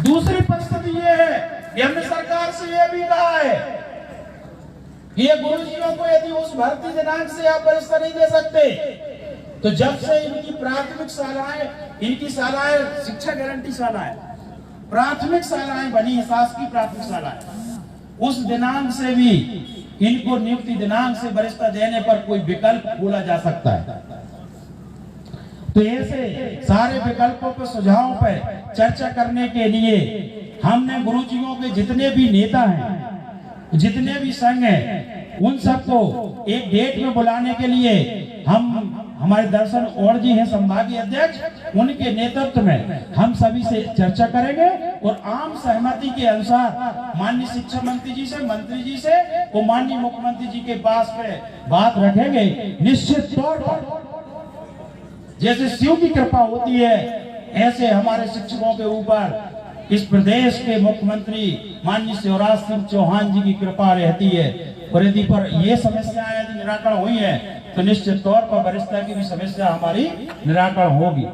दूसरी परिस्थिति ये है कि हमने सरकार से ये भी कहा है कि ये गुरुजियों को यदि उस भर्ती दिनांक से आप वरिष्ठता नहीं दे सकते तो जब से इनकी प्राथमिक शालाएं, इनकी शालाएं शिक्षा गारंटी शालाएं, प्राथमिक शालाएं बनी है, शासकीय प्राथमिक शालाएं, उस दिनांक से भी इनको नियुक्ति दिनांक से वरिष्ठता देने पर कोई विकल्प खोला जा सकता है। तो ऐसे सारे विकल्पों पर, सुझावों पर चर्चा करने के लिए हमने गुरुजियों के जितने भी नेता हैं, जितने भी संघ हैं, उन सबको एक डेट में बुलाने के लिए हमारे दर्शन और जी हैं संभागीय अध्यक्ष, उनके नेतृत्व में हम सभी से चर्चा करेंगे और आम सहमति के अनुसार माननीय शिक्षा मंत्री जी से, मंत्री जी से और माननीय मुख्यमंत्री जी के पास पे बात रखेंगे। निश्चित तौर पर जैसे शिव की कृपा होती है ऐसे हमारे शिक्षकों के ऊपर इस प्रदेश के मुख्यमंत्री माननीय शिवराज सिंह चौहान जी की कृपा रहती है। और यदि पर ये समस्याएं यदि निराकरण हुई है तो निश्चित तौर पर वरिष्ठता की भी समस्या हमारी निराकरण होगी।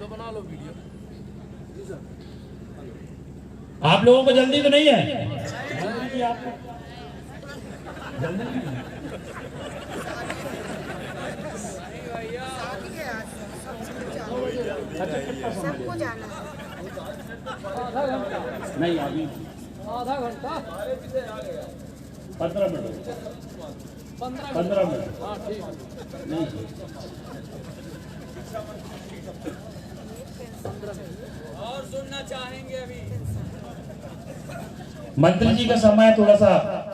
बना लो वीडियो। आप लोगों को जल्दी तो नहीं है? आपको जल्दी नहीं है? सबको जाना है। नहीं, अभी आधा घंटा 15 मिनट 15 मिनट। हाँ ठीक नहीं, और सुनना चाहेंगे अभी। मंत्री जी का समय थोड़ा सा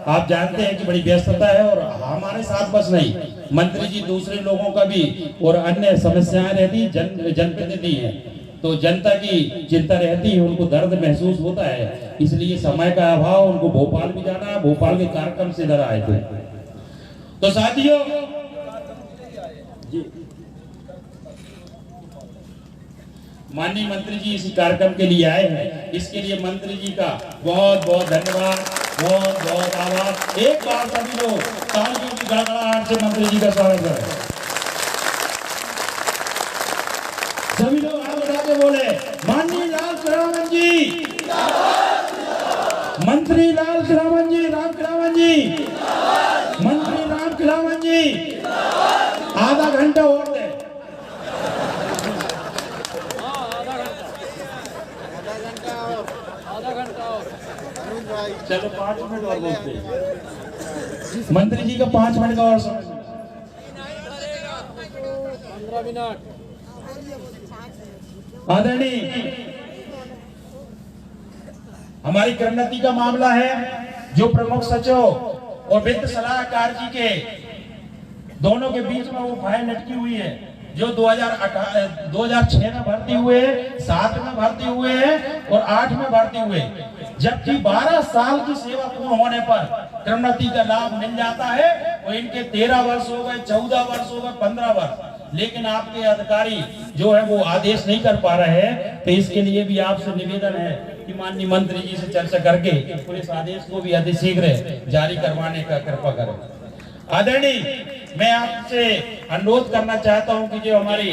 आप जानते हैं कि बड़ी व्यस्तता है और हमारे साथ बस नहीं, मंत्री जी दूसरे लोगों का भी और अन्य समस्याएं रहती, जनप्रतिनिधि हैं तो जनता की चिंता रहती है, उनको दर्द महसूस होता है, इसलिए समय का अभाव, उनको भोपाल भी जाना है, भोपाल के कार्यक्रम से इधर आए थे। तो साथियों जी, माननीय मंत्री जी इसी कार्यक्रम के लिए आए हैं, इसके लिए मंत्री जी का बहुत बहुत धन्यवाद, बहुत बहुत आभार। एक बार सभी लोग तालियों की गड़गड़ाहट से मंत्री जी का स्वागत करें। सभी लोग हाथ उठा के बोले माननीय लाल खिलावन जी, मंत्री लाल खिलावन जी, राम खिलावन जी, मंत्री राम खिलावन जी। आधा घंटा और दे। चलो 5 मिनट और बोलते हैं। मंत्री जी का 5 मिनट का और समय। 15 मिनट। आदरणीय हमारी क्रमोन्नति का मामला है जो प्रमुख सचिव और वित्त सलाहकार जी के दोनों के बीच में वो फाइल लटकी हुई है जो 2006 में भर्ती हुए, 7 में भर्ती हुए हैं और 8 में भर्ती हुए, जबकि 12 साल की सेवा पूर्ण होने पर क्रमोन्नति का लाभ मिल जाता है और इनके 13 वर्ष हो गए, 14 वर्ष हो गए, 15 वर्ष, लेकिन आपके अधिकारी जो है वो आदेश नहीं कर पा रहे हैं। तो इसके लिए भी आपसे निवेदन है कि माननीय मंत्री जी से चर्चा करके पुलिस आदेश को भी अतिशीघ्र जारी करवाने का कृपा करें। आदरणीय मैं आपसे अनुरोध करना चाहता हूं कि जो हमारी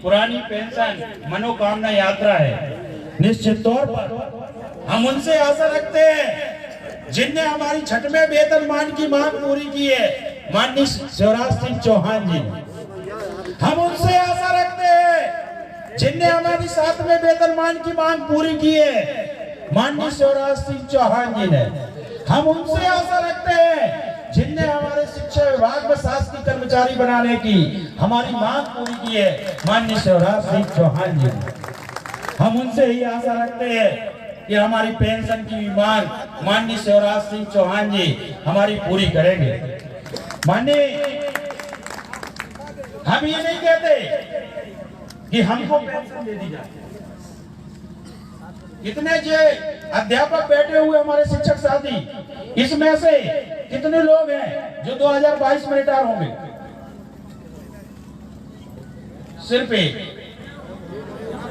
पुरानी पेंशन मनोकामना यात्रा है, निश्चित तौर पर हम उनसे आशा रखते हैं जिनने हमारी 6वें वेतनमान की मांग पूरी की है, माननीय शिवराज सिंह चौहान जी। हम उनसे आशा रखते हैं जिनने हमारी 7वें वेतनमान की मांग पूरी की है, माननीय शिवराज सिंह चौहान जी ने। हम उनसे आशा रखते हैं जिनने हमारे शिक्षा विभाग में शासकीय कर्मचारी बनाने की हमारी मांग पूरी की है, माननीय शिवराज सिंह चौहान जी। हम उनसे ही आशा रखते हैं कि हमारी पेंशन की भी मांग माननीय शिवराज सिंह चौहान जी हमारी पूरी करेंगे। माननीय हम ये नहीं कहते कि हमको पेंशन दे दी जाए। कितने जो अध्यापक बैठे हुए हमारे शिक्षक साथी, इसमें से कितने लोग हैं जो 2022 में रिटायर होंगे? सिर्फ एक।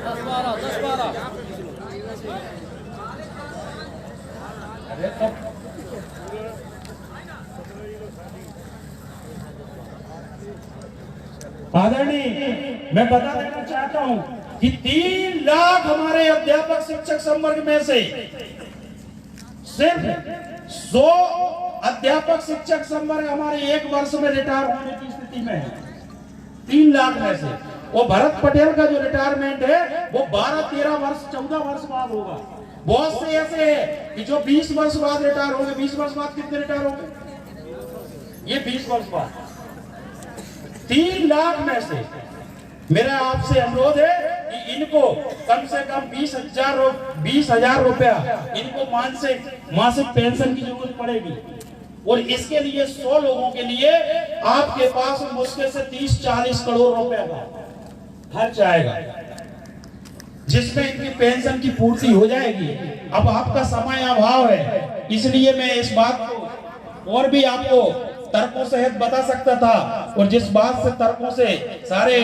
10-12 आदरणीय, मैं बता देना चाहता हूं कि 3 लाख हमारे अध्यापक शिक्षक संवर्ग में से सिर्फ 100 अध्यापक शिक्षक संवर्ग हमारे 1 वर्ष में रिटायर होने की स्थिति में है। 3 लाख में से वो भरत पटेल का जो रिटायरमेंट है वो 12-13 वर्ष 14 वर्ष बाद होगा। बहुत से ऐसे है कि जो 20 वर्ष बाद रिटायर होंगे। 20 वर्ष बाद कितने रिटायर होंगे? ये 20 वर्ष बाद। 3 लाख में से मेरा आपसे अनुरोध है कि इनको कम से कम 20,000 रुपया इनको मासिक पेंशन की जरूरत पड़ेगी। और इसके लिए 100 लोगों के लिए आपके पास मुश्किल से 30-40 करोड़ रुपए का खर्च आएगा, जिसमें इनकी पेंशन की पूर्ति हो जाएगी। अब आपका समय अभाव है, इसलिए मैं इस बात को और भी आपको तर्कों सहित बता सकता था, और जिस बात से तर्कों से सारे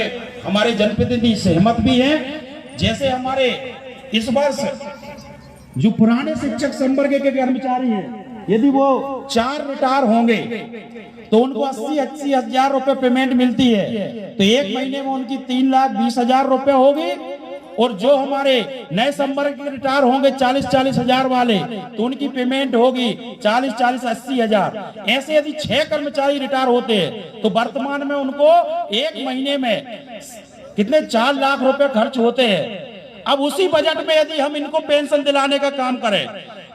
हमारे जनप्रतिनिधि सहमत भी हैं। जैसे हमारे इस वर्ष जो पुराने शिक्षक संवर्ग के कर्मचारी हैं, यदि वो 4 रिटायर होंगे तो उनको 80 हजार रुपए पेमेंट मिलती है, तो 1 महीने में उनकी 3,20,000 रुपए होगी। और जो हमारे नए संवर्ग के रिटायर होंगे 40 हजार वाले, तो उनकी पेमेंट होगी 40 हजार। ऐसे यदि 6 कर्मचारी रिटायर होते हैं तो वर्तमान में उनको 1 महीने में कितने 4 लाख रुपए खर्च होते हैं। अब उसी बजट में यदि हम इनको पेंशन दिलाने का काम करें,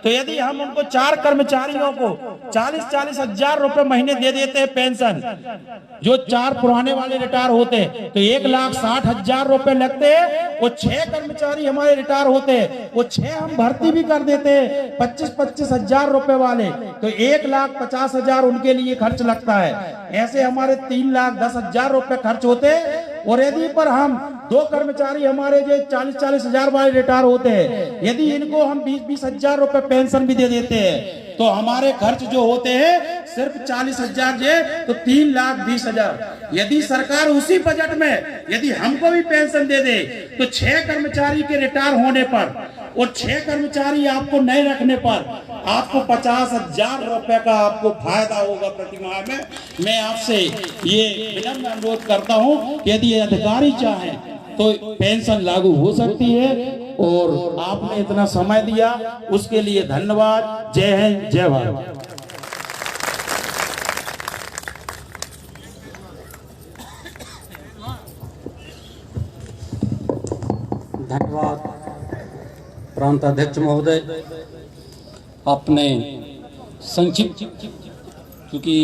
तो यदि हम उनको 4 कर्मचारियों को 40 हजार रुपए महीने दे देते हैं पेंशन, जो 4 पुराने वाले रिटायर होते हैं तो 1,60,000 रुपए लगते हैं। वो 6 कर्मचारी हमारे रिटायर होते हैं, वो 6 हम भर्ती भी कर देते हैं 25 हजार रुपए वाले, तो 1,50,000 उनके लिए खर्च लगता है। ऐसे हमारे 3,10,000 रुपए खर्च होते हैं। और यदि पर हम 2 कर्मचारी हमारे जो 40 हजार वाले रिटायर होते हैं, यदि इनको हम 20 हजार रुपए पेंशन भी दे देते हैं, तो हमारे खर्च जो होते हैं सिर्फ 40 हजार जे, तो 3,20,000। यदि सरकार उसी बजट में यदि हमको भी पेंशन दे दे, तो 6 कर्मचारी के रिटायर होने पर और 6 कर्मचारी आपको नए रखने पर आपको 50 हजार रुपए का आपको फायदा होगा प्रति माह में। मैं आपसे ये विनम्र अनुरोध करता हूं कि यदि अधिकारी चाहें तो पेंशन लागू हो सकती है। और आपने इतना समय दिया उसके लिए धन्यवाद। जय हिंद, जय भारत। धन्यवाद प्रांत अध्यक्ष महोदय। आपने संक्षिप्त, क्योंकि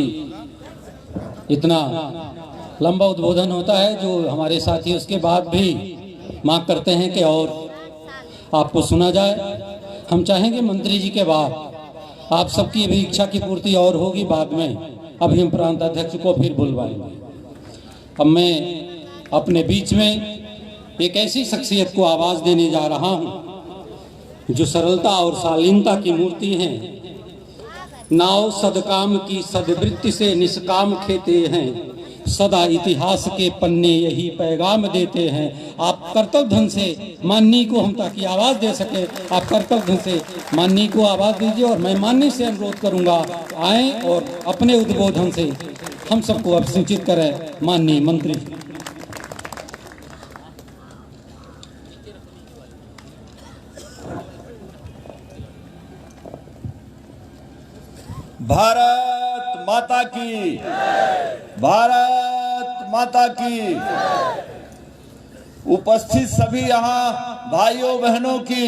इतना लंबा उद्बोधन होता है जो हमारे साथी उसके बाद भी मांग करते हैं कि और आपको सुना जाए। हम चाहेंगे मंत्री जी के बाद आप सबकी भी इच्छा की पूर्ति और होगी बाद में। अभी हम प्रांत अध्यक्ष को फिर बुलवाएंगे। अब मैं अपने बीच में एक ऐसी शख्सियत को आवाज़ देने जा रहा हूं जो सरलता और शालीनता की मूर्ति हैं। नाव सदकाम की सदवृत्ति से निष्काम खेते हैं, सदा इतिहास के पन्ने यही पैगाम देते हैं। आप कर्तव्य ढंग से माननीय को, हम ताकि आवाज़ दे सके, आप कर्तव्य ढंग से माननीय को आवाज़ दीजिए। और मैं माननीय से अनुरोध करूंगा आएँ और अपने उद्बोधन से हम सबको अब सूचित करें। माननीय मंत्री भारत माता की, भारत माता की। उपस्थित सभी यहाँ भाइयों बहनों की,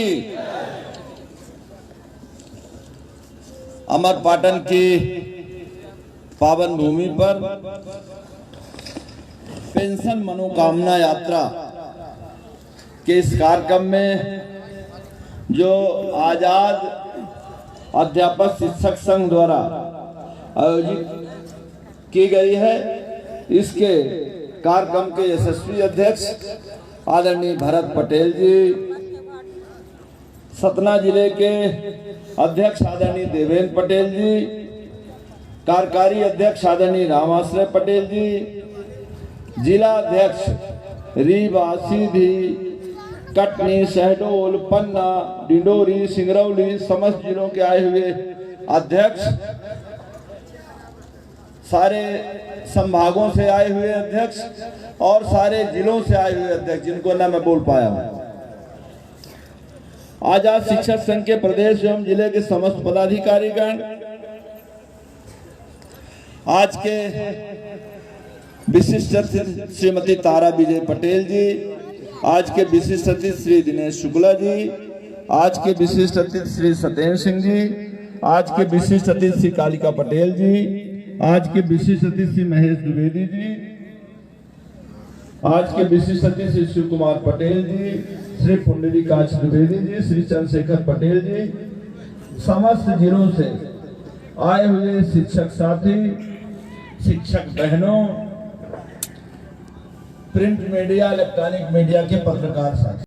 अमरपाटन की पावन भूमि पर पेंशन मनोकामना यात्रा के इस कार्यक्रम में जो आजाद अध्यापक शिक्षक संघ द्वारा आयोजित की गई है, इसके कार्यक्रम के यशस्वी अध्यक्ष आदरणीय भरत पटेल जी, सतना जिले के अध्यक्ष आदरणीय देवेंद्र पटेल जी, कार्यकारी अध्यक्ष आदरणीय रामाश्रय पटेल जी, जिला अध्यक्ष रीवा सीधी कटनी, शहडोल, पन्ना, डिंडोरी, सिंगरौली समस्त जिलों के आए हुए अध्यक्ष, सारे संभागों से आए हुए अध्यक्ष और सारे जिलों से आए हुए अध्यक्ष जिनको ना मैं बोल पाया हूं। आजाद शिक्षक संघ के प्रदेश एवं जिले के समस्त पदाधिकारीगण, आज के विशिष्ट अतिथि श्रीमती तारा विजय पटेल जी, आज के विशिष्ट अतिथि श्री दिनेश शुक्ला जी, आज के विशिष्ट अतिथि श्री सत्येंद्र सिंह जी, आज के विशिष्ट अतिथि श्री कालिका पटेल जी, आज के विशिष्ट अतिथि श्री महेश द्विवेदी जी, आज के विशिष्ट अतिथि श्री शिव कुमार पटेल जी, श्री पुंडरीकाक्ष द्विवेदी जी, श्री चंद्रशेखर पटेल जी, समस्त जिलों से आए हुए शिक्षक साथी, शिक्षक बहनों, प्रिंट मीडिया, इलेक्ट्रॉनिक मीडिया के पत्रकार साथी।